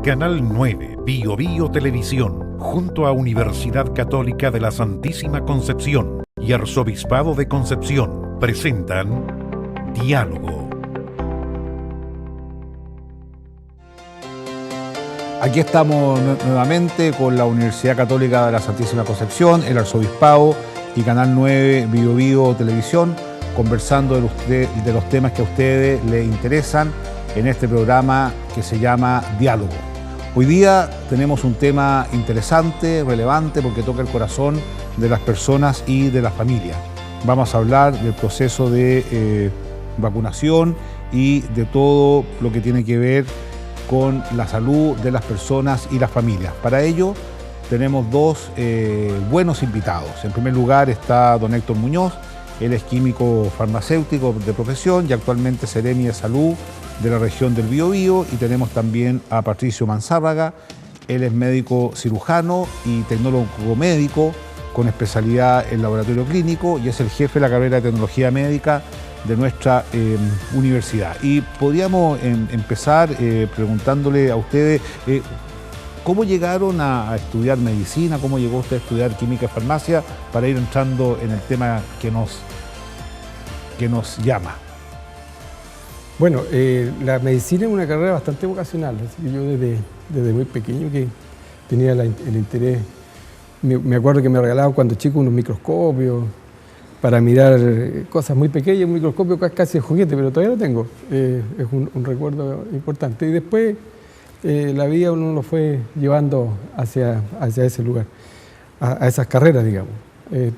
Canal 9 Bio Bio Televisión, junto a Universidad Católica de la Santísima Concepción y Arzobispado de Concepción, presentan Diálogo. Aquí estamos nuevamente con la Universidad Católica de la Santísima Concepción, el Arzobispado y Canal 9 Bio Bio Televisión, conversando de los temas que a ustedes les interesan en este programa que se llama Diálogo. Hoy día tenemos un tema interesante, relevante, porque toca el corazón de las personas y de las familias. Vamos a hablar del proceso de vacunación y de todo lo que tiene que ver con la salud de las personas y las familias. Para ello tenemos dos buenos invitados. En primer lugar está don Héctor Muñoz. Él es químico farmacéutico de profesión y actualmente seremi de salud de la región del Biobío. Y tenemos también a Patricio Manzárraga. Él es médico cirujano y tecnólogo médico con especialidad en laboratorio clínico y es el jefe de la carrera de tecnología médica de nuestra universidad. Y podríamos empezar preguntándole a ustedes ¿cómo llegaron a estudiar medicina? ¿Cómo llegó usted a estudiar química y farmacia? Para ir entrando en el tema que nos llama. Bueno, la medicina es una carrera bastante vocacional, así que yo desde muy pequeño que tenía el interés. Me acuerdo que me regalaban cuando chico unos microscopios para mirar cosas muy pequeñas, un microscopio casi de juguete, pero todavía lo tengo. Es un recuerdo importante. Y después la vida uno lo fue llevando hacia ese lugar, a esas carreras, digamos.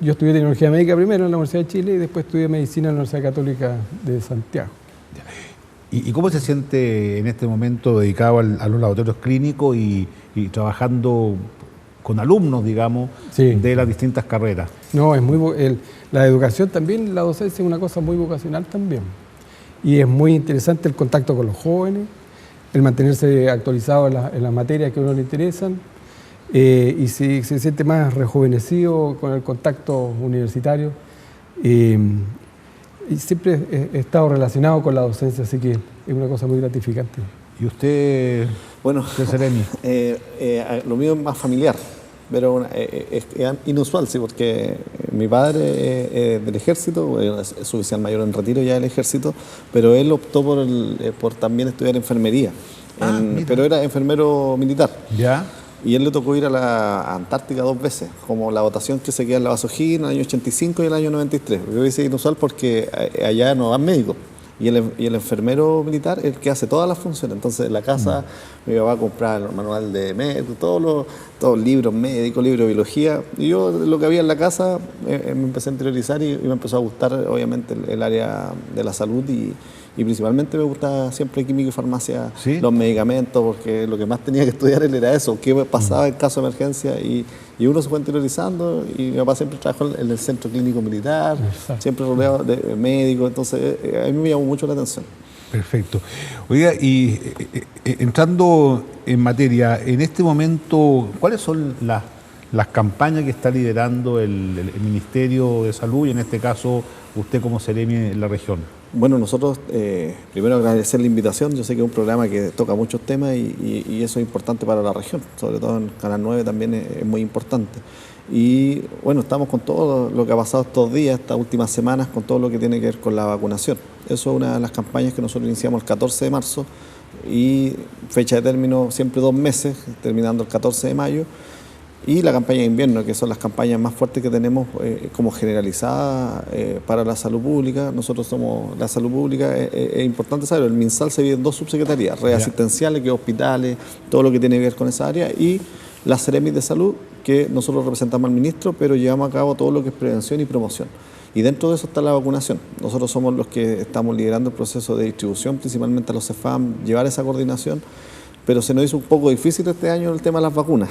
Yo estudié tecnología médica primero en la Universidad de Chile y después estudié medicina en la Universidad Católica de Santiago. ¿Y cómo se siente en este momento dedicado a los laboratorios clínicos y trabajando con alumnos, digamos, sí, de las distintas carreras? No, es la educación también, la docencia es una cosa muy vocacional también. Y es muy interesante el contacto con los jóvenes, el mantenerse actualizado en las materias que a uno le interesan, y se siente más rejuvenecido con el contacto universitario. Y siempre he estado relacionado con la docencia, así que es una cosa muy gratificante. ¿Y usted, bueno, seremi? Lo mío es más familiar, pero es inusual, sí, porque mi padre es del ejército, es oficial mayor en retiro ya del ejército, pero él optó por también estudiar enfermería, pero era enfermero militar. ¿Ya? Y él le tocó ir a la Antártica 2 veces, como la votación que se queda en la Vaso O'Higgins en el año 85 y el año 93. Yo dice inusual porque allá no van médicos. Y el enfermero militar es el que hace todas las funciones. Entonces en la casa mi papá va a comprar el manual de médico, todos los libros médicos, libros de biología. Y yo lo que había en la casa me empecé a interiorizar y me empezó a gustar obviamente el área de la salud y principalmente me gustaba siempre química y farmacia, ¿sí? Los medicamentos, porque lo que más tenía que estudiar él era eso, qué pasaba en caso de emergencia y uno se fue interiorizando y mi papá siempre trabajó en el centro clínico militar, siempre rodeado de médicos, entonces a mí me llamó mucho la atención. Perfecto. Oiga, y entrando en materia, en este momento, ¿cuáles son las campañas que está liderando el Ministerio de Salud y en este caso usted como seremi en la región? Bueno, nosotros primero agradecer la invitación. Yo sé que es un programa que toca muchos temas y eso es importante para la región, sobre todo en Canal 9 también es muy importante. Y bueno, estamos con todo lo que ha pasado estos días, estas últimas semanas, con todo lo que tiene que ver con la vacunación. Eso es una de las campañas que nosotros iniciamos el 14 de marzo y fecha de término siempre 2 meses, terminando el 14 de mayo. Y la campaña de invierno, que son las campañas más fuertes que tenemos como generalizada para la salud pública. Nosotros somos la salud pública, es importante saber, el MinSal se divide en 2 subsecretarías, redes asistenciales, que hospitales, todo lo que tiene que ver con esa área, y las seremis de salud, que nosotros representamos al ministro, pero llevamos a cabo todo lo que es prevención y promoción. Y dentro de eso está la vacunación. Nosotros somos los que estamos liderando el proceso de distribución, principalmente a los CEFAM, llevar esa coordinación. Pero se nos hizo un poco difícil este año el tema de las vacunas,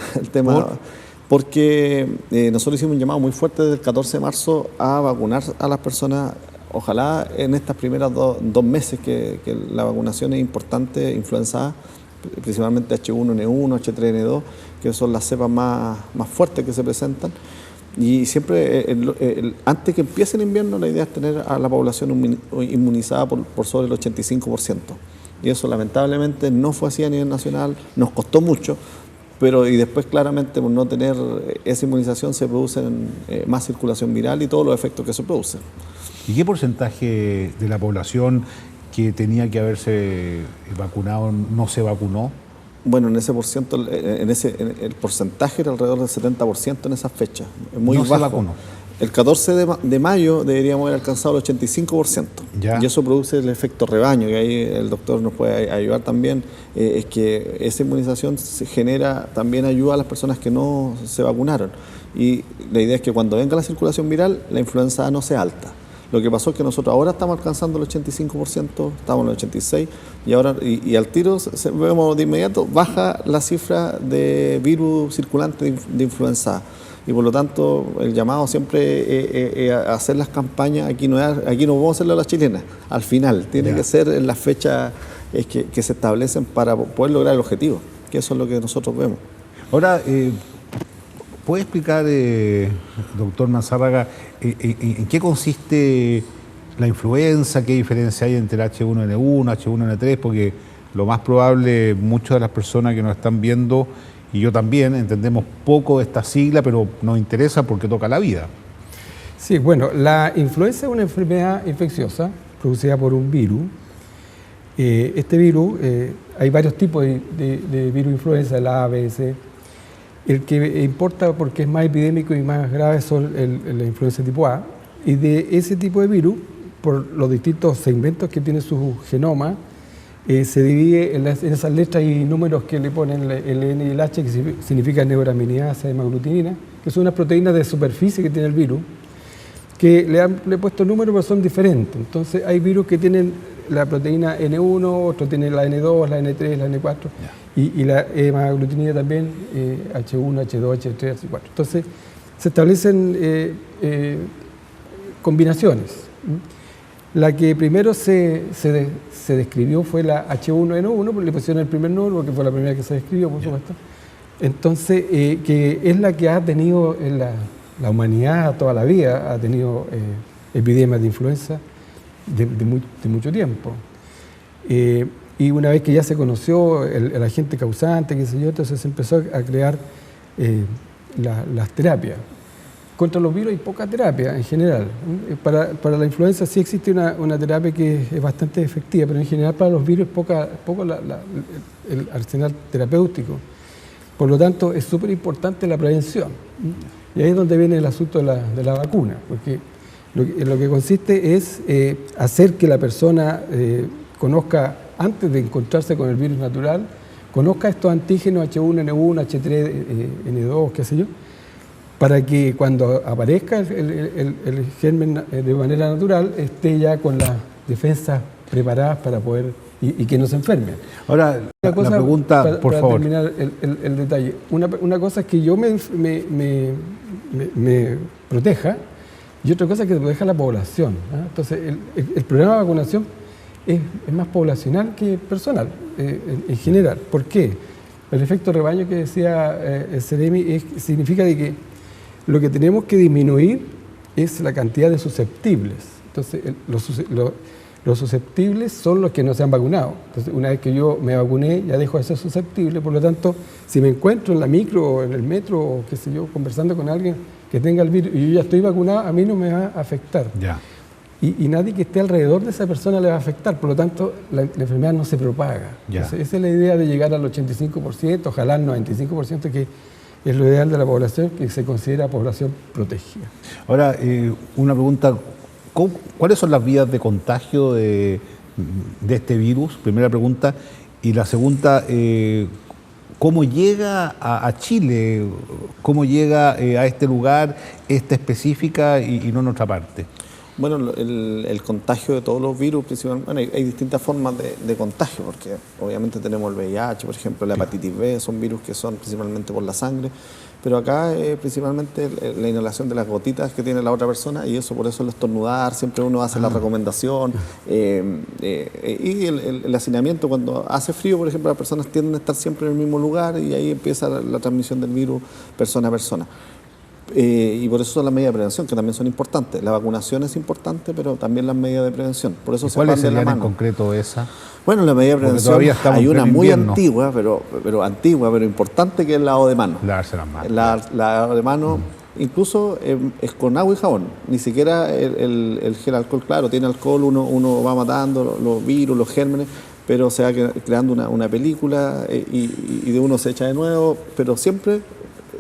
porque nosotros hicimos un llamado muy fuerte desde el 14 de marzo a vacunar a las personas, ojalá en estas primeras 2 meses que la vacunación es importante, influenza A, principalmente H1N1, H3N2, que son las cepas más fuertes que se presentan. Y siempre, antes que empiece el invierno, la idea es tener a la población inmunizada por sobre el 85%. Y eso lamentablemente no fue así a nivel nacional, nos costó mucho, pero y después claramente por no tener esa inmunización se produce más circulación viral y todos los efectos que se producen. ¿Y qué porcentaje de la población que tenía que haberse vacunado no se vacunó? Bueno, en ese el porcentaje era alrededor del 70% en esas fechas, muy no bajo. Se vacunó. El 14 de mayo deberíamos haber alcanzado el 85%. Ya. Y eso produce el efecto rebaño, y ahí el doctor nos puede ayudar también, es que esa inmunización se genera, también ayuda a las personas que no se vacunaron. Y la idea es que cuando venga la circulación viral, la influenza A no sea alta. Lo que pasó es que nosotros ahora estamos alcanzando el 85%, estamos en el 86%, y ahora y al tiro vemos de inmediato, baja la cifra de virus circulante de influenza A. Y por lo tanto, el llamado siempre es a hacer las campañas, aquí no vamos a hacerlo a las chilenas, al final, tiene que ser en las fechas que se establecen para poder lograr el objetivo, que eso es lo que nosotros vemos. Ahora, ¿puede explicar, doctor Manzárraga, en qué consiste la influenza? ¿Qué diferencia hay entre H1N1, H1N3? Porque lo más probable, muchas de las personas que nos están viendo, y yo también, entendemos poco de esta sigla, pero nos interesa porque toca la vida. Sí, bueno, la influenza es una enfermedad infecciosa producida por un virus. Este virus, hay varios tipos de virus influenza, el A, B, C. El que importa porque es más epidémico y más grave son la influenza tipo A. Y de ese tipo de virus, por los distintos segmentos que tiene su genoma, se divide en esas letras y números que le ponen el N y el H, que significa neuraminidasa, hemaglutinina, que son unas proteínas de superficie que tiene el virus, que le he puesto números, pero son diferentes. Entonces hay virus que tienen la proteína N1, otro tiene la N2, la N3, la N4, y la hemaglutinina también, H1, H2, H3, H4. Entonces se establecen combinaciones. La que primero se describió fue la H1N1, porque le pusieron el primer número, porque fue la primera que se describió, por supuesto. Entonces, que es la que ha tenido en la humanidad toda la vida, ha tenido epidemias de influenza de mucho tiempo. Y una vez que ya se conoció el agente causante, qué sé yo, entonces se empezó a crear las terapias. Contra los virus hay poca terapia en general. Para la influenza sí existe una terapia que es bastante efectiva, pero en general para los virus es poco el arsenal terapéutico. Por lo tanto, es súper importante la prevención. Y ahí es donde viene el asunto de la vacuna, porque lo que consiste es hacer que la persona conozca, antes de encontrarse con el virus natural, conozca estos antígenos H1N1, H3, N2, qué sé yo, para que cuando aparezca el germen de manera natural esté ya con las defensas preparadas para poder y que no se enfermen. Ahora, la pregunta, por favor. Para terminar el detalle, una cosa es que yo me proteja y otra cosa es que proteja a la población, ¿no? Entonces, el programa de vacunación es más poblacional que personal, en general. ¿Por qué? El efecto rebaño que decía el Ceremi significa de que lo que tenemos que disminuir es la cantidad de susceptibles. Entonces, los susceptibles son los que no se han vacunado. Entonces, una vez que yo me vacuné, ya dejo de ser susceptible. Por lo tanto, si me encuentro en la micro o en el metro o qué sé yo, conversando con alguien que tenga el virus y yo ya estoy vacunado, a mí no me va a afectar. Ya. Y nadie que esté alrededor de esa persona le va a afectar. Por lo tanto, la enfermedad no se propaga. Entonces, esa es la idea de llegar al 85%, ojalá al 95%, que es lo ideal de la población, que se considera población protegida. Ahora, una pregunta, ¿cuáles son las vías de contagio de este virus? Primera pregunta. Y la segunda, ¿cómo llega a Chile? ¿Cómo llega a este lugar, esta específica y no en otra parte? Bueno, el contagio de todos los virus, principalmente, bueno, hay distintas formas de contagio, porque obviamente tenemos el VIH, por ejemplo, la hepatitis B, son virus que son principalmente por la sangre, pero acá principalmente la inhalación de las gotitas que tiene la otra persona, y por eso el estornudar, siempre uno hace la recomendación, y el hacinamiento, cuando hace frío, por ejemplo, las personas tienden a estar siempre en el mismo lugar y ahí empieza la transmisión del virus persona a persona. Y por eso son las medidas de prevención, que también son importantes. La vacunación es importante, pero también las medidas de prevención. Por eso se ¿Cuáles van de la serían en mano. concreto esa? Bueno, la medida de prevención, hay una muy invierno. antigua, pero importante, que es el lavado de manos. Lavarse las manos. Lavado de manos, incluso es con agua y jabón. Ni siquiera el gel alcohol, claro, tiene alcohol, uno va matando los virus, los gérmenes, pero se va creando una película y de uno se echa de nuevo, pero siempre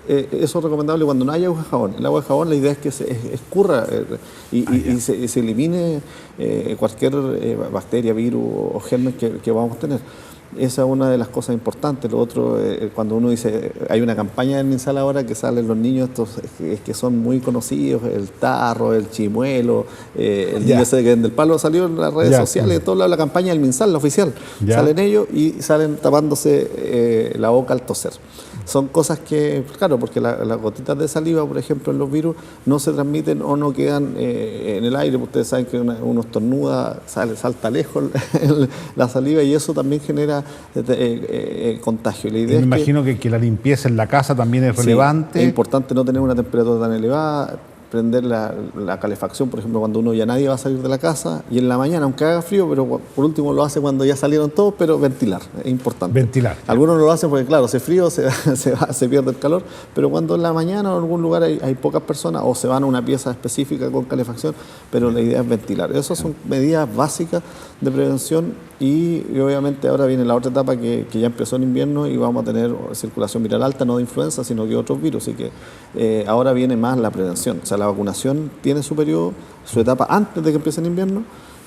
eso es recomendable cuando no haya agua de jabón. El agua de jabón, la idea es que se escurra y se elimine cualquier bacteria, virus o germen que vamos a tener. Esa es una de las cosas importantes. Lo otro, cuando uno dice, hay una campaña en MinSal ahora que salen los niños estos que son muy conocidos, el tarro, el chimuelo, el niño ese que vende el palo, salió en las redes sociales, de todos lados, la campaña del MinSal, la oficial. Salen ellos y salen tapándose la boca al toser. Son cosas que, claro, porque las gotitas de saliva, por ejemplo, en los virus, no se transmiten o no quedan en el aire. Ustedes saben que uno estornuda, salta lejos la saliva, y eso también genera contagio. La idea me imagino que la limpieza en la casa también es relevante. Es importante no tener una temperatura tan elevada, prender la calefacción, por ejemplo, cuando uno ya nadie va a salir de la casa, y en la mañana, aunque haga frío, pero por último lo hace cuando ya salieron todos, pero ventilar, es importante. Ventilar. Algunos no lo hacen porque, claro, hace frío, se pierde el calor, pero cuando en la mañana o en algún lugar hay pocas personas, o se van a una pieza específica con calefacción, pero la idea es ventilar. Esas son medidas básicas de prevención, y obviamente ahora viene la otra etapa que ya empezó en invierno, y vamos a tener circulación viral alta, no de influenza, sino que otros virus, así que ahora viene más la prevención. O sea, la vacunación tiene su periodo, su etapa antes de que empiece el invierno,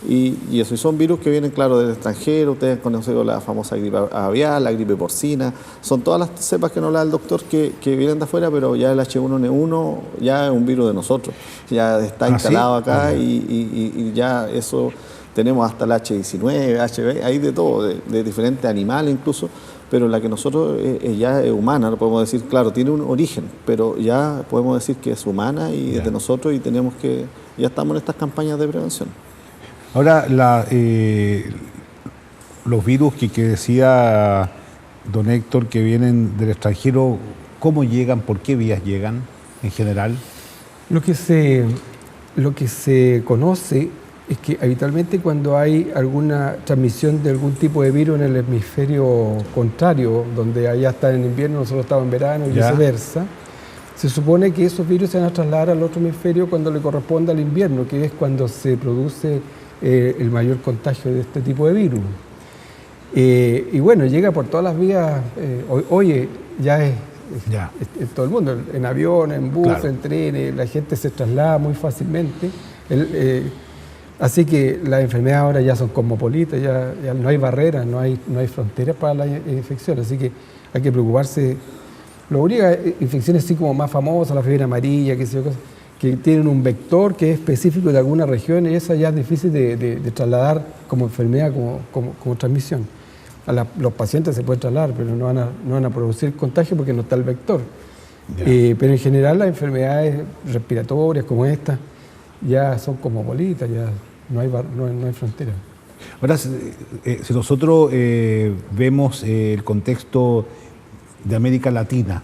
y eso. Y son virus que vienen, claro, del extranjero. Ustedes han conocido la famosa gripe aviar, la gripe porcina. Son todas las cepas que nos habla el doctor que vienen de afuera, pero ya el H1N1 ya es un virus de nosotros. Ya está instalado acá, y ya eso. Tenemos hasta el H19, HB, hay de todo, de diferentes animales incluso, pero la que nosotros ya es humana, no podemos decir, claro, tiene un origen, pero ya podemos decir que es humana y es de nosotros, y ya estamos en estas campañas de prevención. Ahora, los virus que decía don Héctor, que vienen del extranjero, ¿cómo llegan? ¿Por qué vías llegan en general? Lo que se conoce es que habitualmente cuando hay alguna transmisión de algún tipo de virus en el hemisferio contrario, donde allá está en invierno, nosotros estamos en verano y viceversa, se supone que esos virus se van a trasladar al otro hemisferio cuando le corresponda al invierno, que es cuando se produce el mayor contagio de este tipo de virus. Y bueno, llega por todas las vías, ya es todo el mundo, en avión, en bus, en trenes, la gente se traslada muy fácilmente. Así que las enfermedades ahora ya son cosmopolitas, ya no hay barreras, no hay fronteras para la infección, así que hay que preocuparse. Lo único, infecciones así como más famosas, la fiebre amarilla, que tienen un vector que es específico de alguna región, y esa ya es difícil de trasladar como enfermedad, como transmisión. Los pacientes se pueden trasladar, pero no van a producir contagio porque no está el vector. Pero en general las enfermedades respiratorias como esta ya son cosmopolitas, ya no hay frontera. Ahora, si nosotros vemos el contexto de América Latina,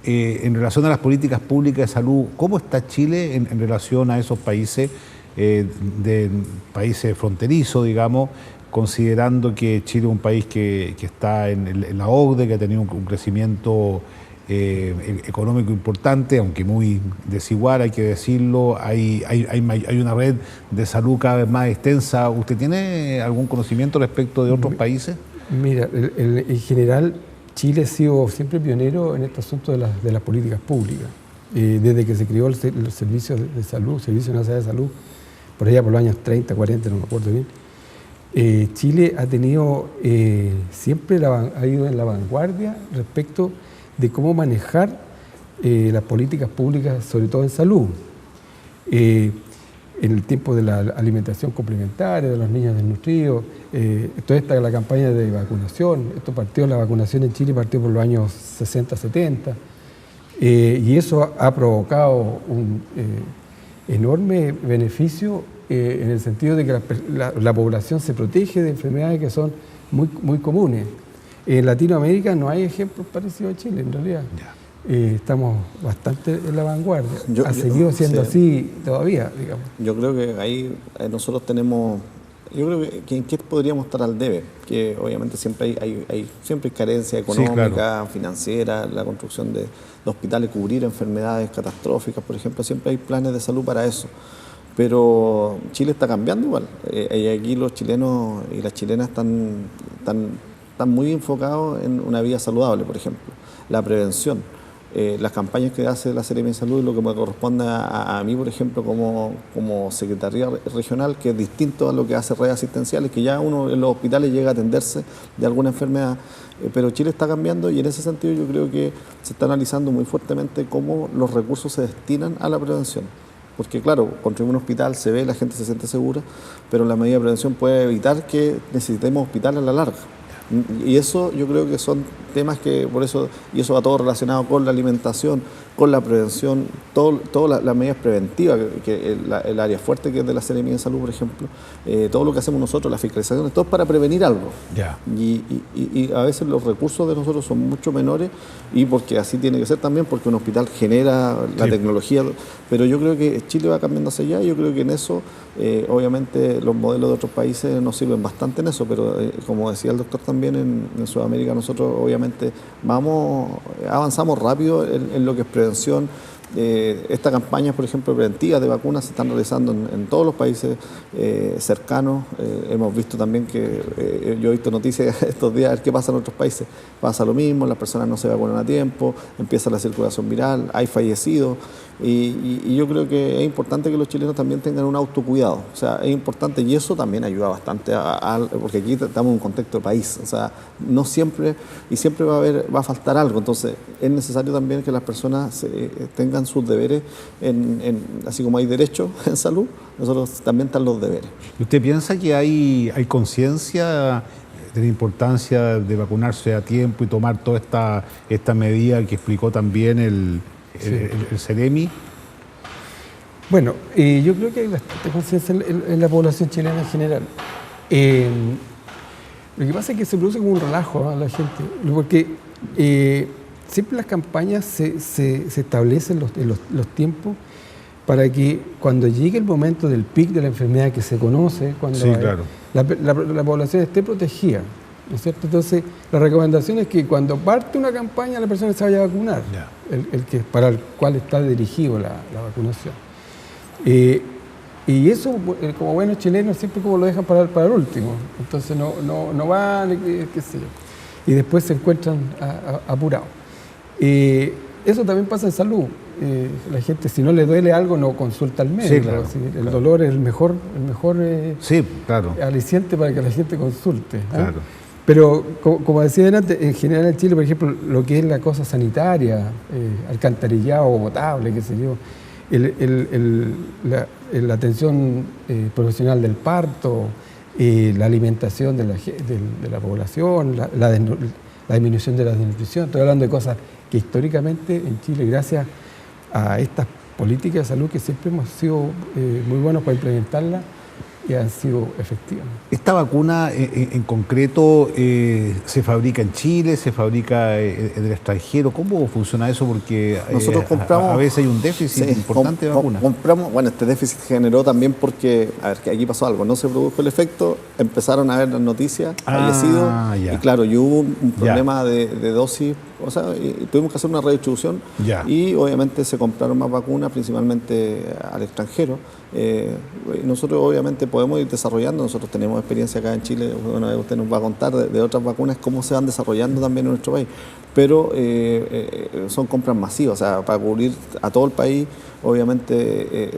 en relación a las políticas públicas de salud, ¿cómo está Chile en relación a esos países, países fronterizos, digamos, considerando que Chile es un país que está en la OCDE, que ha tenido un crecimiento económico importante, aunque muy desigual, hay que decirlo, hay una red de salud cada vez más extensa? ¿Usted tiene algún conocimiento respecto de otros países? Mira, en general Chile ha sido siempre pionero en este asunto de las políticas públicas. Desde que se creó el Servicio de Salud, Servicio Nacional de Salud, por allá por los años 30, 40, no me acuerdo bien, Chile ha tenido, siempre ha ido en la vanguardia respecto de cómo manejar las políticas públicas, sobre todo en salud. En el tiempo de la alimentación complementaria, de los niños desnutridos, toda la campaña de vacunación, la vacunación en Chile partió por los años 60, 70, y eso ha provocado un enorme beneficio en el sentido de que la población se protege de enfermedades que son muy, muy comunes. En Latinoamérica no hay ejemplos parecidos a Chile, en realidad. estamos bastante en la vanguardia. Ha Yo- seguido siendo sí. así todavía, digamos. Yo creo que ahí nosotros tenemos, yo creo que en qué podríamos estar al debe, que obviamente siempre siempre hay carencia económica, claro. financiera, la construcción de hospitales, cubrir enfermedades catastróficas, por ejemplo, siempre hay planes de salud para eso. Pero Chile está cambiando igual, y aquí los chilenos y las chilenas están muy enfocados en una vida saludable, por ejemplo, la prevención. Las campañas que hace la Seremía de Salud, lo que me corresponde a mí, por ejemplo, como Secretaría Regional, que es distinto a lo que hace redes asistenciales, que ya uno en los hospitales llega a atenderse de alguna enfermedad, pero Chile está cambiando y en ese sentido yo creo que se está analizando muy fuertemente cómo los recursos se destinan a la prevención. Porque claro, construir un hospital se ve, la gente se siente segura, pero la medida de prevención puede evitar que necesitemos hospitales a la larga. Y eso yo creo que son temas que por eso, y eso va todo relacionado con la alimentación, con la prevención, todas las medidas preventivas, que el área fuerte que es de la Seremía de Salud, por ejemplo, todo lo que hacemos nosotros, las fiscalizaciones, todo es para prevenir algo. Ya. Y a veces los recursos de nosotros son mucho menores, y porque así tiene que ser también, porque un hospital genera la tecnología, pero yo creo que Chile va cambiando hacia allá, y yo creo que en eso, obviamente los modelos de otros países nos sirven bastante en eso, pero como decía el doctor también, en Sudamérica nosotros obviamente avanzamos rápido en lo que es prevención. Estas campañas, por ejemplo, preventivas de vacunas se están realizando en todos los países cercanos. Hemos visto también que, yo he visto noticias estos días, a ver qué pasa en otros países. Pasa lo mismo, las personas no se vacunan a tiempo, empieza la circulación viral, hay fallecidos. Y yo creo que es importante que los chilenos también tengan un autocuidado. O sea, es importante, y eso también ayuda bastante, porque aquí estamos en un contexto de país. O sea, no siempre, y siempre va a faltar algo. Entonces, es necesario también que las personas tengan sus deberes, así como hay derechos en salud, nosotros también están los deberes. ¿Y usted piensa que hay conciencia de la importancia de vacunarse a tiempo y tomar toda esta medida que explicó también el Seremi? Bueno, yo creo que hay bastante conciencia en la población chilena en general. Lo que pasa es que se produce como un relajo a la gente, porque siempre las campañas se establecen los tiempos para que cuando llegue el momento del pic de la enfermedad que se conoce, cuando Sí, claro. la población esté protegida, ¿no es cierto? Entonces, la recomendación es que cuando parte una campaña la persona se vaya a vacunar, Ya. para el cual está dirigido la vacunación. Y eso, como buenos chilenos, siempre como lo dejan para el último. Entonces no van, qué sé yo. Y después se encuentran apurados. Eso también pasa en salud. La gente, si no le duele algo, no consulta al médico. Sí, claro, ¿sí? El claro. dolor es el mejor Sí, claro. aliciente para que la gente consulte. ¿eh? Claro. Pero, como decía antes, en general en Chile, por ejemplo, lo que es la cosa sanitaria, alcantarillado potable, qué sé yo, la atención profesional del parto, la alimentación de la población, la disminución de la desnutrición. Estoy hablando de cosas que históricamente en Chile, gracias a estas políticas de salud que siempre hemos sido muy buenos para implementarlas y han sido efectivas. ¿Esta vacuna en concreto se fabrica en Chile, se fabrica en el extranjero? ¿Cómo funciona eso? Porque Nosotros compramos, a veces hay un déficit importante de vacunas. Compramos, bueno, este déficit generó también porque, a ver, que aquí pasó algo, no se produjo el efecto, empezaron a ver las noticias, fallecidos, ya. y claro, y hubo un problema de dosis, o sea, y tuvimos que hacer una redistribución, Ya. y obviamente se compraron más vacunas, principalmente al extranjero. Nosotros obviamente podemos ir desarrollando, nosotros tenemos experiencia acá en Chile, bueno, usted nos va a contar de otras vacunas, cómo se van desarrollando también en nuestro país, pero son compras masivas, o sea, para cubrir a todo el país, obviamente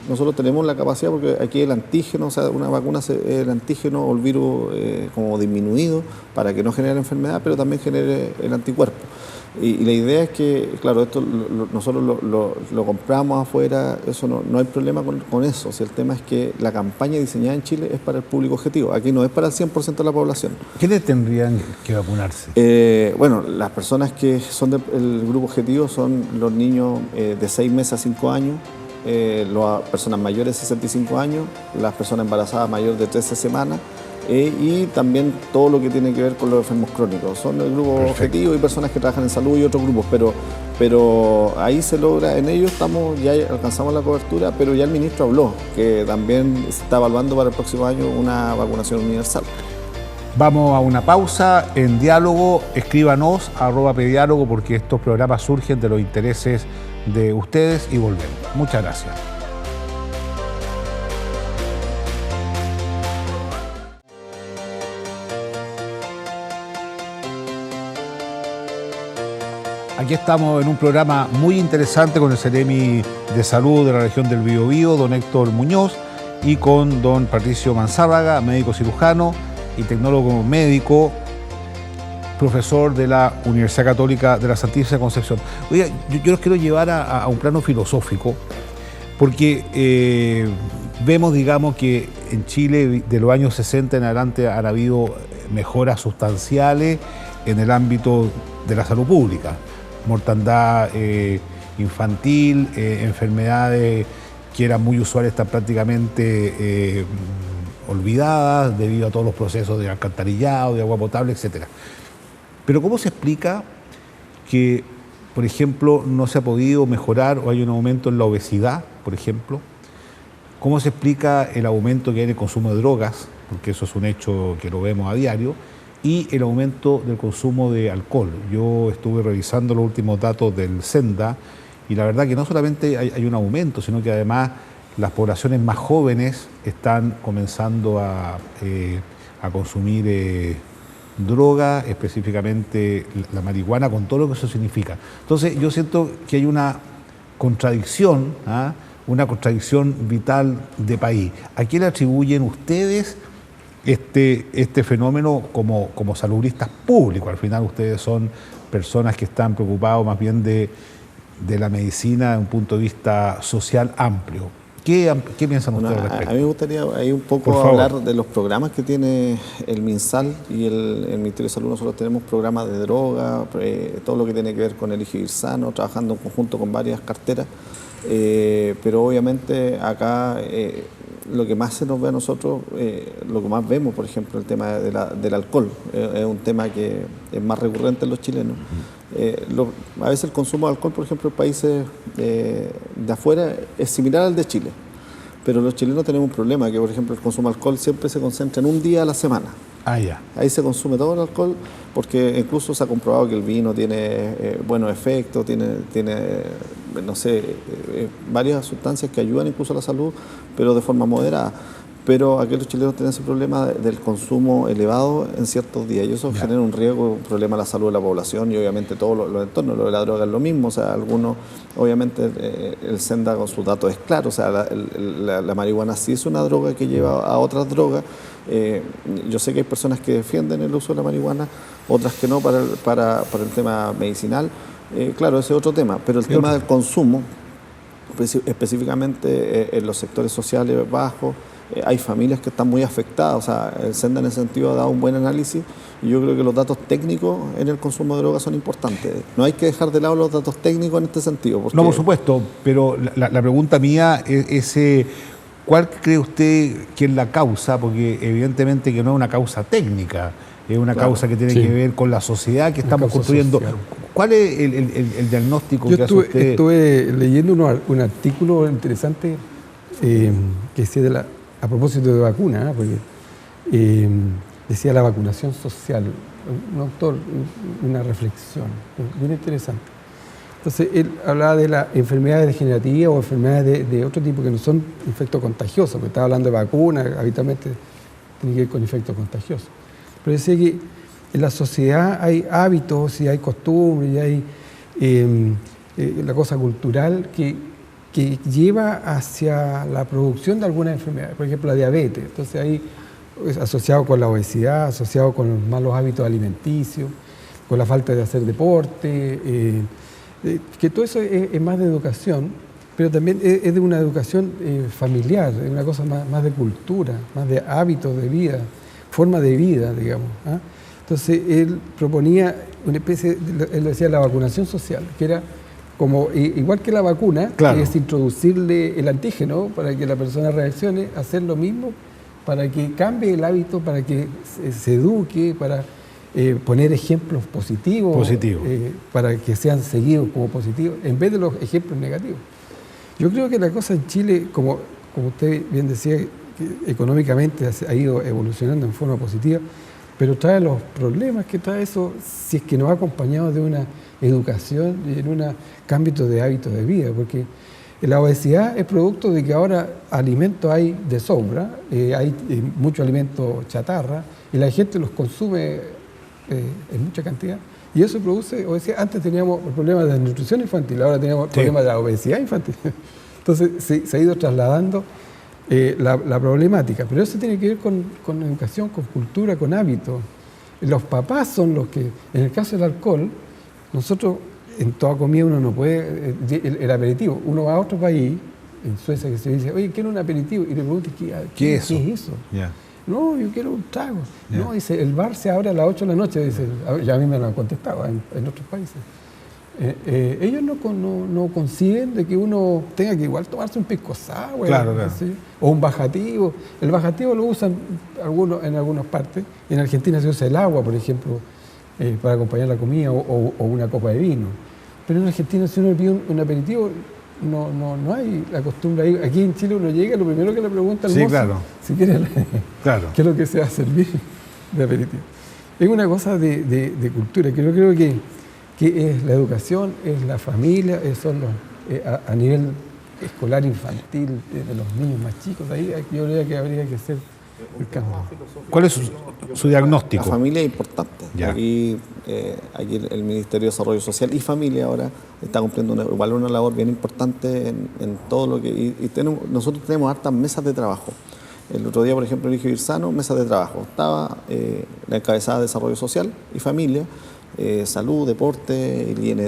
nosotros tenemos la capacidad, porque aquí el antígeno, o sea, una vacuna el antígeno o el virus como disminuido para que no genere enfermedad, pero también genere el anticuerpo. Y la idea es que, claro, esto nosotros lo compramos afuera, eso no hay problema con eso. Si el tema es que la campaña diseñada en Chile es para el público objetivo, aquí no es para el 100% de la población. ¿Quiénes tendrían que vacunarse? Bueno, las personas que son del grupo objetivo son los niños de 6 meses a 5 años, las personas mayores de 65 años, las personas embarazadas mayores de 13 semanas, y también todo lo que tiene que ver con los enfermos crónicos. Son el grupo objetivo y personas que trabajan en salud y otros grupos, pero ahí se logra, en ellos ya alcanzamos la cobertura, pero ya el ministro habló que también se está evaluando para el próximo año una vacunación universal. Vamos a una pausa en Diálogo. Escríbanos @pediálogo, porque estos programas surgen de los intereses de ustedes, y volvemos. Muchas gracias. Aquí estamos en un programa muy interesante con el Seremi de Salud de la región del Biobío, don Héctor Muñoz, y con don Patricio Manzárraga, médico cirujano y tecnólogo médico, profesor de la Universidad Católica de la Santísima Concepción. Oiga, yo los quiero llevar a un plano filosófico, porque vemos, digamos, que en Chile de los años 60 en adelante han habido mejoras sustanciales en el ámbito de la salud pública. Mortandad infantil, enfermedades que eran muy usuales están prácticamente olvidadas debido a todos los procesos de alcantarillado, de agua potable, etc. Pero ¿cómo se explica que, por ejemplo, no se ha podido mejorar o hay un aumento en la obesidad, por ejemplo? ¿Cómo se explica el aumento que hay en el consumo de drogas? Porque eso es un hecho que lo vemos a diario. Y el aumento del consumo de alcohol. Yo estuve revisando los últimos datos del SENDA y la verdad que no solamente hay un aumento, sino que además las poblaciones más jóvenes están comenzando a consumir droga, específicamente la marihuana, con todo lo que eso significa. Entonces yo siento que hay una contradicción, una contradicción vital de país. ¿A qué le atribuyen ustedes este fenómeno como salubristas públicos? Al final ustedes son personas que están preocupados más bien de la medicina desde un punto de vista social amplio. ¿Qué piensan ustedes al respecto? A mí me gustaría ahí un poco hablar de los programas que tiene el MinSal y el Ministerio de Salud. Nosotros tenemos programas de droga, todo lo que tiene que ver con Elige Vivir Sano, trabajando en conjunto con varias carteras, pero obviamente acá lo que más se nos ve a nosotros, lo que más vemos, por ejemplo, el tema del alcohol, es un tema que es más recurrente en los chilenos. A veces el consumo de alcohol, por ejemplo, en países de afuera es similar al de Chile, pero los chilenos tenemos un problema, que por ejemplo el consumo de alcohol siempre se concentra en un día a la semana. Ahí se consume todo el alcohol, porque incluso se ha comprobado que el vino tiene buenos efectos, tiene no sé, varias sustancias que ayudan incluso a la salud, pero de forma moderada. Pero aquí los chilenos tienen ese problema del consumo elevado en ciertos días, y eso genera un riesgo, un problema a la salud de la población y obviamente todos los entornos. Lo de la droga es lo mismo, o sea, algunos, obviamente el SENDA con sus datos es claro, o sea, la marihuana sí es una droga que lleva a otras drogas. Yo sé que hay personas que defienden el uso de la marihuana, otras que no para el tema medicinal. Claro, ese es otro tema, pero el tema del consumo, específicamente en los sectores sociales bajos, hay familias que están muy afectadas. O sea, el SENDA en ese sentido ha dado un buen análisis y yo creo que los datos técnicos en el consumo de drogas son importantes. No hay que dejar de lado los datos técnicos en este sentido. Porque... No, por supuesto, pero la pregunta mía es ¿cuál cree usted que es la causa? Porque evidentemente que no es una causa técnica, es una causa que tiene que ver con la sociedad que estamos construyendo. Social. ¿Cuál es el diagnóstico que hace usted? Estuve leyendo un artículo interesante que decía a propósito de vacuna, porque decía la vacunación social, un autor, una reflexión bien interesante. Entonces él hablaba de las enfermedades degenerativas o enfermedades de otro tipo que no son efectos contagiosos, porque estaba hablando de vacunas, habitualmente tiene que ver con efectos contagiosos. Pero decía que en la sociedad hay hábitos y hay costumbres y hay la cosa cultural que lleva hacia la producción de algunas enfermedades, por ejemplo la diabetes. Entonces ahí es asociado con la obesidad, asociado con los malos hábitos alimenticios, con la falta de hacer deporte, que todo eso es más de educación, pero también es de una educación familiar, es una cosa más de cultura, más de hábitos de vida, forma de vida, digamos. Entonces él proponía una especie, él decía la vacunación social, que era como igual que la vacuna, claro, que es introducirle el antígeno para que la persona reaccione, hacer lo mismo para que cambie el hábito, para que se eduque, para poner ejemplos positivos, para que sean seguidos como positivos, en vez de los ejemplos negativos. Yo creo que la cosa en Chile, como usted bien decía, que económicamente ha ido evolucionando en forma positiva, pero trae los problemas que trae eso si es que no va acompañado de una educación y en un cambio de hábitos de vida, porque la obesidad es producto de que ahora alimentos hay de sobra, hay mucho alimento chatarra y la gente los consume en mucha cantidad y eso produce obesidad. Antes teníamos el problema de la nutrición infantil, ahora tenemos el problema de la obesidad infantil. Entonces se ha ido trasladando la problemática, pero eso tiene que ver con educación, con cultura, con hábitos. Los papás son los que, en el caso del alcohol, nosotros en toda comida uno no puede, el aperitivo, uno va a otro país, en Suecia, que se dice, oye, quiero un aperitivo, y le pregunta, ¿qué es eso? Yeah. No, yo quiero un trago. Yeah. No, dice, el bar se abre a las 8 de la noche, dice, ya a mí me lo han contestado en otros países. Ellos no conciben de que uno tenga que igual tomarse un pisco sour, claro. O un bajativo. El bajativo lo usan en algunas partes. En Argentina se usa el agua, por ejemplo, para acompañar la comida o una copa de vino. Pero en Argentina, si uno pide un aperitivo, no hay la costumbre ahí. Aquí en Chile uno llega, lo primero que le pregunta al mozo, claro. Si quiere, claro. ¿Qué es lo que se va a servir de aperitivo? Es una cosa de cultura, que yo creo que es la educación, es la familia, son a nivel escolar infantil, de los niños más chicos, ahí yo diría que habría que hacer el cambio. ¿Cuál es su diagnóstico? La familia es importante. Aquí el Ministerio de Desarrollo Social y Familia ahora está cumpliendo una labor bien importante en todo lo que... nosotros tenemos hartas mesas de trabajo. El otro día, por ejemplo, el Eligio Irzano, mesas de trabajo. Estaba la encabezada de Desarrollo Social y Familia, salud, deporte, el IND,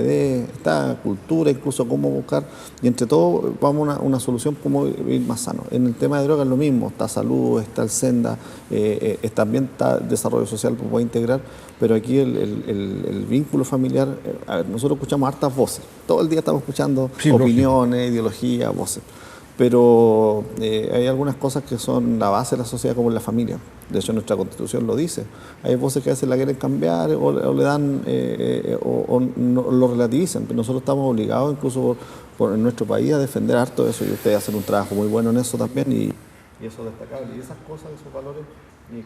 está cultura, incluso cómo buscar, y entre todos vamos a una solución cómo vivir más sano. En el tema de drogas es lo mismo, está salud, está el Senda, también está desarrollo social, pues puede integrar, pero aquí el vínculo familiar, nosotros escuchamos hartas voces, todo el día estamos escuchando opiniones, ideologías, voces. Pero hay algunas cosas que son la base de la sociedad, como la familia. De hecho, nuestra Constitución lo dice. Hay voces que a veces la quieren cambiar o le dan o no, lo relativizan. Pero nosotros estamos obligados, incluso en nuestro país, a defender harto eso. Y ustedes hacen un trabajo muy bueno en eso también. Y eso es destacable. Y esas cosas, esos valores,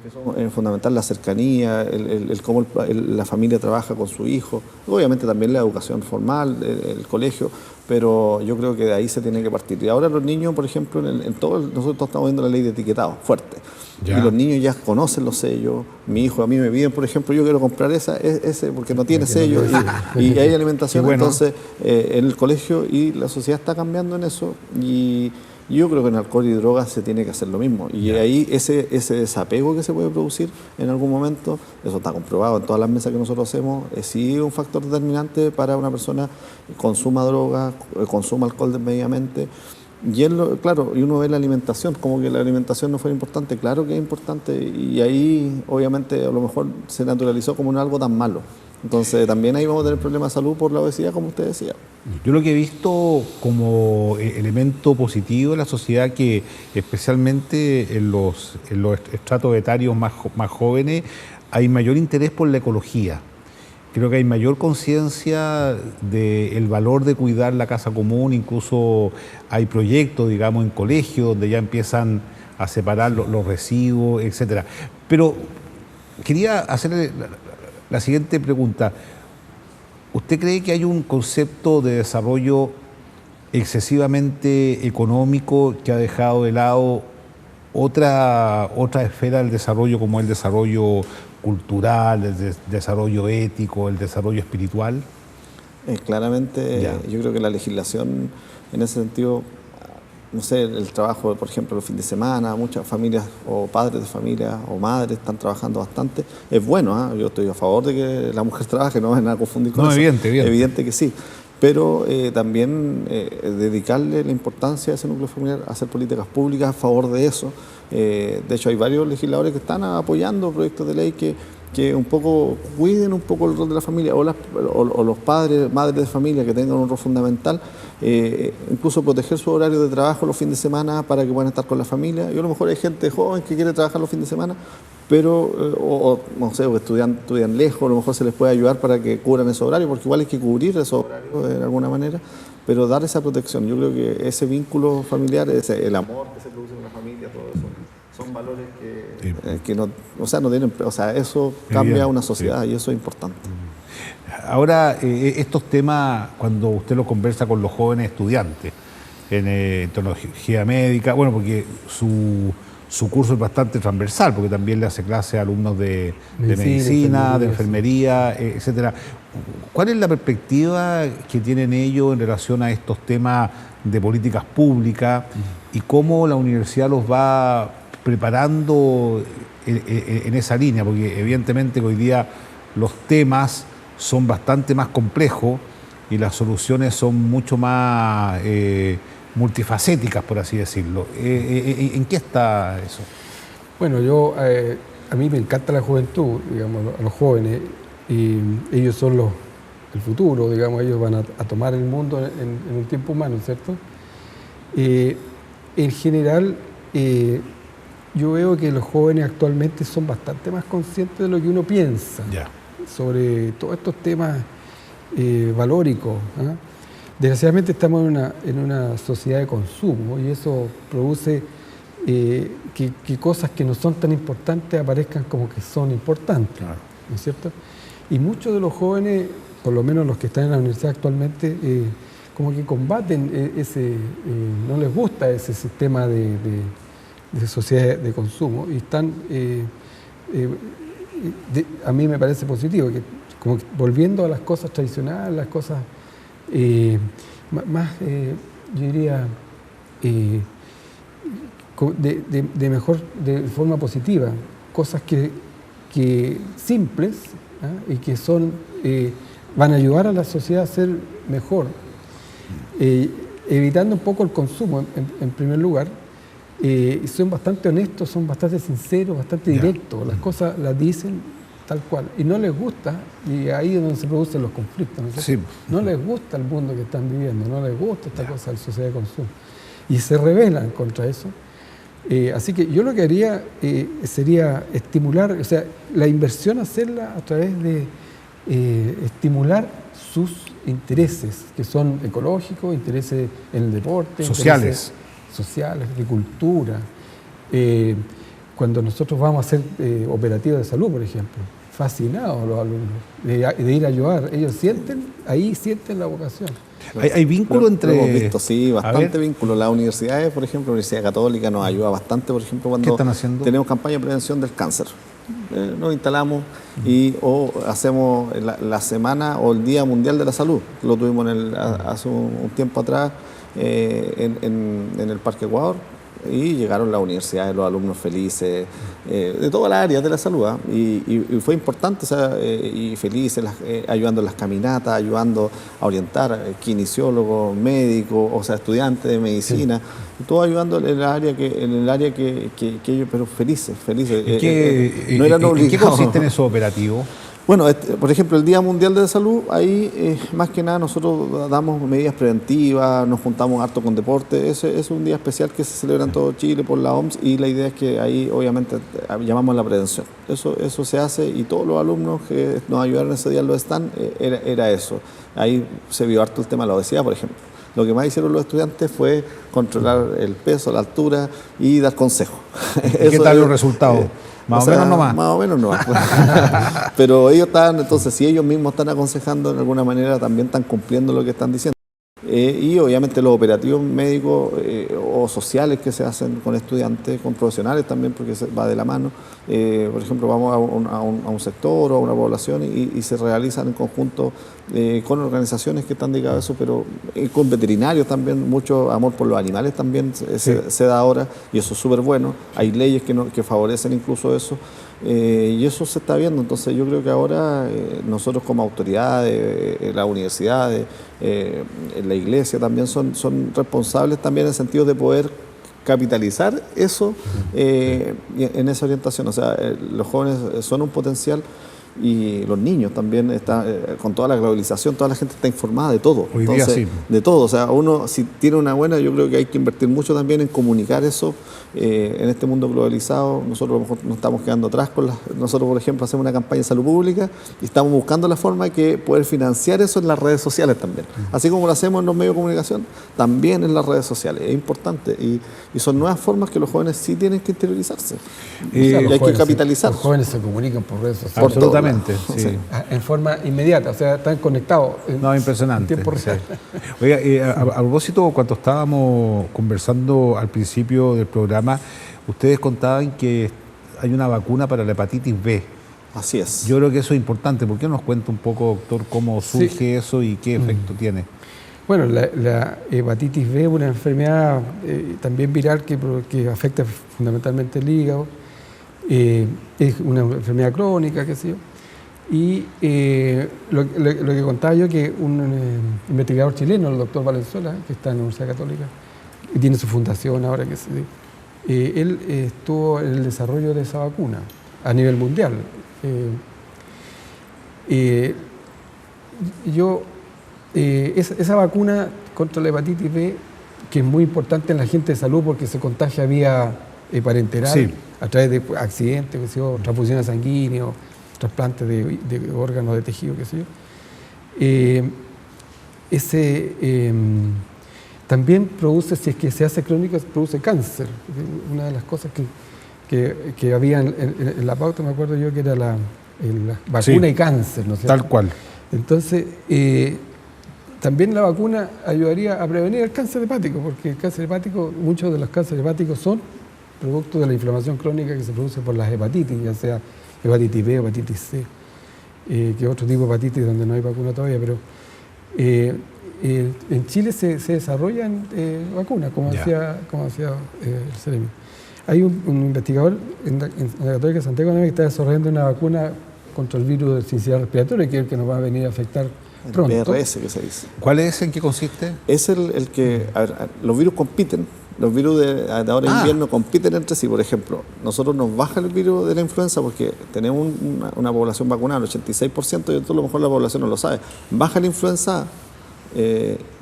que son fundamental, la cercanía, el cómo la familia trabaja con su hijo. Obviamente también la educación formal, el colegio. Pero yo creo que de ahí se tiene que partir. Y ahora los niños, por ejemplo, nosotros estamos viendo la ley de etiquetado fuerte. Ya. Y los niños ya conocen los sellos. Mi hijo, a mí me piden, por ejemplo, yo quiero comprar ese porque no tiene sello. Y hay alimentación, bueno. Entonces, en el colegio, y la sociedad está cambiando en eso. Y yo creo que en alcohol y drogas se tiene que hacer lo mismo. Y ahí ese desapego que se puede producir en algún momento, eso está comprobado en todas las mesas que nosotros hacemos, sí es un factor determinante para una persona que consuma drogas, consuma alcohol desmedidamente. Y claro, y uno ve la alimentación, como que la alimentación no fuera importante, claro que es importante, y ahí obviamente a lo mejor se naturalizó como algo tan malo. Entonces también ahí vamos a tener problemas de salud por la obesidad, como usted decía. Yo lo que he visto como elemento positivo en la sociedad, que especialmente en los estratos etarios más jóvenes hay mayor interés por la ecología. Creo que hay mayor conciencia del valor de cuidar la casa común, incluso hay proyectos, digamos, en colegios donde ya empiezan a separar los residuos, etcétera. Pero quería hacerle la siguiente pregunta. ¿Usted cree que hay un concepto de desarrollo excesivamente económico que ha dejado de lado otra esfera del desarrollo, como el desarrollo cultural, el desarrollo ético, el desarrollo espiritual? Claramente, yo creo que la legislación en ese sentido, no sé, el trabajo, por ejemplo, los fines de semana, muchas familias o padres de familia o madres están trabajando bastante. Es bueno, yo estoy a favor de que la mujer trabaje, no es nada confundir con eso. Evidente que sí. Pero también dedicarle la importancia a ese núcleo familiar, hacer políticas públicas a favor de eso. De hecho, hay varios legisladores que están apoyando proyectos de ley que que un poco cuiden un poco el rol de la familia, o los padres, madres de familia que tengan un rol fundamental, incluso proteger su horario de trabajo los fines de semana para que puedan estar con la familia. Y a lo mejor hay gente joven que quiere trabajar los fines de semana, pero, no sé, estudian lejos, a lo mejor se les puede ayudar para que cubran esos horarios, porque igual hay que cubrir esos horarios de alguna manera, pero dar esa protección. Yo creo que ese vínculo familiar, el amor que se produce en la familia, todo eso, son valores que no, no tienen, eso cambia una sociedad y eso es importante. Ahora, estos temas, cuando usted los conversa con los jóvenes estudiantes en tecnología médica, bueno, porque su curso es bastante transversal, porque también le hace clase a alumnos de medicina, de enfermería, etcétera. ¿Cuál es la perspectiva que tienen ellos en relación a estos temas de políticas públicas y cómo la universidad los va preparando en esa línea? Porque evidentemente hoy día los temas son bastante más complejos y las soluciones son mucho más multifacéticas, por así decirlo. ¿En qué está eso? Bueno, a mí me encanta la juventud, digamos, a los jóvenes, y ellos son el futuro, digamos, ellos van a tomar el mundo en un tiempo humano, ¿cierto? En general, yo veo que los jóvenes actualmente son bastante más conscientes de lo que uno piensa sobre todos estos temas valóricos, ¿eh? Desgraciadamente estamos en una sociedad de consumo y eso produce que cosas que no son tan importantes aparezcan como que son importantes, ¿no es cierto? Y muchos de los jóvenes, por lo menos los que están en la universidad actualmente, como que combaten no les gusta ese sistema de sociedad de consumo y están, a mí me parece positivo, que como que volviendo a las cosas tradicionales, las cosas más, yo diría, de forma positiva, cosas que simples, ¿eh? Y que van a ayudar a la sociedad a ser mejor, evitando un poco el consumo en primer lugar. Son bastante honestos, son bastante sinceros, bastante directos, las cosas las dicen tal cual, y no les gusta, y ahí es donde se producen los conflictos, ¿no? Sí. No les gusta el mundo que están viviendo, no les gusta esta cosa de la sociedad de consumo, y se rebelan contra eso. Así que yo lo que haría sería estimular, o sea, la inversión hacerla a través de estimular sus intereses, que son ecológicos, intereses en el deporte, sociales, agricultura. Cuando nosotros vamos a hacer operativos de salud, por ejemplo, fascinados los alumnos de ir a ayudar, ellos sienten la vocación. ¿Hay vínculo entre...? Hemos visto, sí, bastante vínculo. Las universidades, por ejemplo, la Universidad Católica nos ayuda bastante, por ejemplo, cuando tenemos campaña de prevención del cáncer. Nos instalamos o hacemos la semana o el Día Mundial de la Salud. Lo tuvimos hace un tiempo atrás en el Parque Ecuador. Y llegaron las universidades, los alumnos felices, de todas las áreas de la salud, y fue importante, y felices, ayudando en las caminatas, ayudando a orientar, kinesiólogos, médicos, estudiantes de medicina, todo ayudando en el área que ellos, pero felices. No eran obligados. ¿En qué consisten esos operativos? Bueno, por ejemplo, el Día Mundial de la Salud, ahí más que nada nosotros damos medidas preventivas, nos juntamos harto con deporte. Es un día especial que se celebra en todo Chile por la OMS y la idea es que ahí obviamente llamamos la prevención. Eso se hace y todos los alumnos que nos ayudaron ese día lo están, era eso. Ahí se vio harto el tema de la obesidad, por ejemplo. Lo que más hicieron los estudiantes fue controlar el peso, la altura y dar consejos. ¿Qué tal los resultados? Más o menos nomás. Pero ellos entonces si ellos mismos están aconsejando de alguna manera, también están cumpliendo lo que están diciendo. Y obviamente los operativos médicos o sociales que se hacen con estudiantes, con profesionales también, porque va de la mano. Por ejemplo, vamos a un sector o a una población y se realizan en conjunto con organizaciones que están dedicadas a eso, pero con veterinarios también, mucho amor por los animales también se da ahora, y eso es súper bueno. Hay leyes que favorecen incluso eso. Y eso se está viendo. Entonces yo creo que ahora nosotros como autoridades, la universidad, la iglesia también son responsables también en el sentido de poder capitalizar eso en esa orientación. O sea, los jóvenes son un potencial y los niños también, con toda la globalización, toda la gente está informada de todo. Hoy día sí. De todo. O sea, uno si tiene una buena, yo creo que hay que invertir mucho también en comunicar eso en este mundo globalizado. Nosotros a lo mejor nos estamos quedando atrás nosotros, por ejemplo, hacemos una campaña de salud pública y estamos buscando la forma de poder financiar eso en las redes sociales también. Así como lo hacemos en los medios de comunicación, también en las redes sociales. Es importante y son nuevas formas que los jóvenes sí tienen que interiorizarse. Y hay que capitalizar. Los jóvenes se comunican por redes sociales. Absolutamente. Sí. En forma inmediata, o sea, están conectados. No, impresionante. En tiempo real. Sí. Oiga, a propósito, cuando estábamos conversando al principio del programa, ustedes contaban que hay una vacuna para la hepatitis B. Así es. Yo creo que eso es importante. ¿Por qué no nos cuenta un poco, doctor, cómo surge eso y qué efecto tiene? Bueno, la hepatitis B es una enfermedad también viral que afecta fundamentalmente el hígado. Es una enfermedad crónica, qué sé yo. Y lo que contaba yo, que un investigador chileno, el doctor Valenzuela, que está en la Universidad Católica, y tiene su fundación ahora, él estuvo en el desarrollo de esa vacuna a nivel mundial. Esa vacuna contra la hepatitis B, que es muy importante en la gente de salud porque se contagia vía parenteral, a través de accidentes, qué sé yo, transfusiones sanguíneas, trasplantes de órganos, de tejido, qué sé yo. También produce, si es que se hace crónico, produce cáncer. Una de las cosas que había en la pauta, me acuerdo yo, que era la vacuna y cáncer, ¿no es cierto? Tal cual. Entonces, también la vacuna ayudaría a prevenir el cáncer hepático, porque el cáncer hepático, muchos de los cánceres hepáticos son producto de la inflamación crónica que se produce por las hepatitis, ya sea hepatitis B, hepatitis C, que otro tipo de hepatitis donde no hay vacuna todavía, pero en Chile se desarrollan vacunas, como decía el Ceremi. Hay un investigador en la Católica de Santiago que está desarrollando una vacuna contra el virus del sincicial respiratorio, que es el que nos va a venir a afectar pronto. El PRS que se dice. ¿Cuál es? ¿En qué consiste? Es el que, los virus compiten. Los virus de ahora en invierno compiten entre sí. Por ejemplo, nosotros nos baja el virus de la influenza porque tenemos una población vacunada, el 86%, y a lo mejor la población no lo sabe. Baja la influenza,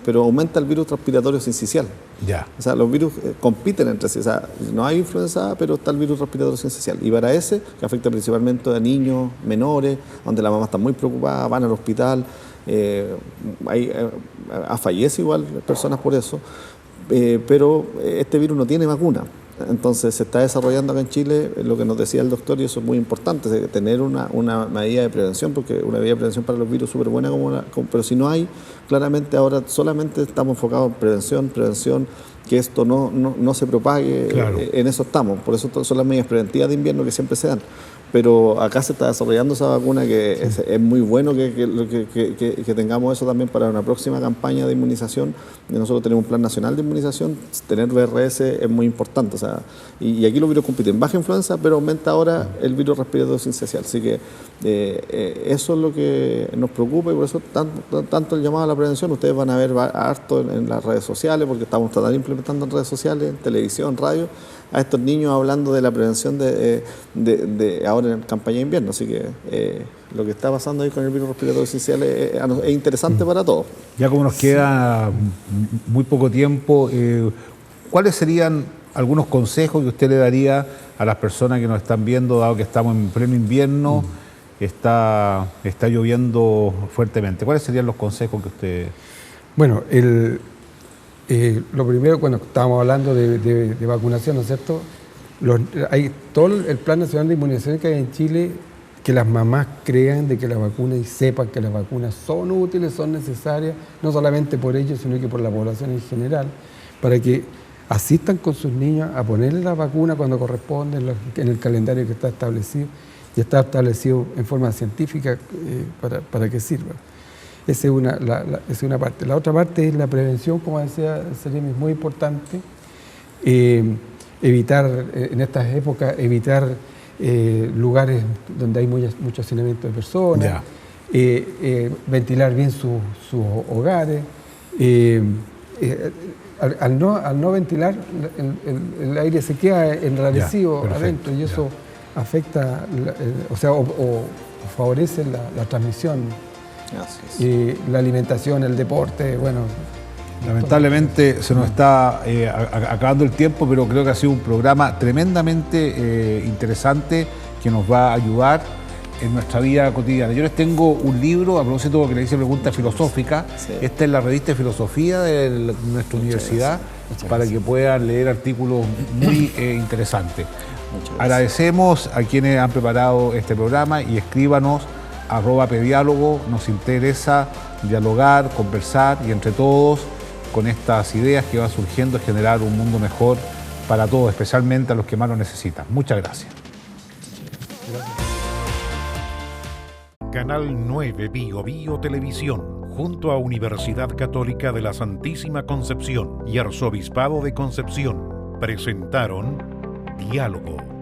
pero aumenta el virus respiratorio sincicial. Ya. O sea, los virus compiten entre sí. O sea, no hay influenza, pero está el virus respiratorio sincicial. Y para ese, que afecta principalmente a niños menores, donde la mamá está muy preocupada, van al hospital, fallece igual personas por eso. Pero este virus no tiene vacuna. Entonces se está desarrollando acá en Chile lo que nos decía el doctor, y eso es muy importante, tener una medida de prevención, porque una medida de prevención para los virus es súper buena, pero si no hay, claramente ahora solamente estamos enfocados en prevención, que esto no se propague. Claro. En eso estamos, por eso son las medidas preventivas de invierno que siempre se dan. Pero acá se está desarrollando esa vacuna que es muy bueno que tengamos eso también para una próxima campaña de inmunización. Nosotros tenemos un plan nacional de inmunización, tener VRS es muy importante. O sea, y aquí los virus compiten, baja influenza, pero aumenta ahora el virus respiratorio sincicial. Así que eso es lo que nos preocupa, y por eso tanto el llamado a la prevención. Ustedes van a ver harto en las redes sociales, porque estamos tratando de implementando en redes sociales, en televisión, radio, a estos niños hablando de la prevención de ahora en campaña de invierno. Así que lo que está pasando ahí con el virus respiratorio sincicial es interesante para todos. Ya como nos queda muy poco tiempo, ¿cuáles serían algunos consejos que usted le daría a las personas que nos están viendo, dado que estamos en pleno invierno, está lloviendo fuertemente? ¿Cuáles serían los consejos que usted...? Bueno, lo primero, cuando estábamos hablando de vacunación, ¿no es cierto? Hay todo el Plan Nacional de Inmunización que hay en Chile, que las mamás crean de que las vacunas y sepan que las vacunas son útiles, son necesarias, no solamente por ellos, sino que por la población en general, para que asistan con sus niños a ponerle la vacuna cuando corresponde en el calendario que está establecido, y está establecido en forma científica para que sirva. Esa es una parte. La otra parte es la prevención, como decía Ceremi, es muy importante. Evitar, en estas épocas, lugares donde hay mucho hacinamiento de personas, ventilar bien sus hogares, al no ventilar, el aire se queda enrarecido perfecto, adentro y eso afecta, o favorece la transmisión. Así es. Y la alimentación, el deporte, bueno. Lamentablemente se nos está acabando el tiempo, pero creo que ha sido un programa tremendamente interesante que nos va a ayudar en nuestra vida cotidiana. Yo les tengo un libro, a propósito de lo que le hice pregunta filosófica. Sí. Esta es la revista de filosofía de nuestra universidad, para que puedan leer artículos muy interesantes. Muchas gracias. Agradecemos a quienes han preparado este programa y escríbanos @pediálogo. Nos interesa dialogar, conversar y entre todos, con estas ideas que van surgiendo, generar un mundo mejor para todos, especialmente a los que más lo necesitan. Muchas gracias. Canal 9 Bio Televisión, junto a Universidad Católica de la Santísima Concepción y Arzobispado de Concepción, presentaron Diálogo.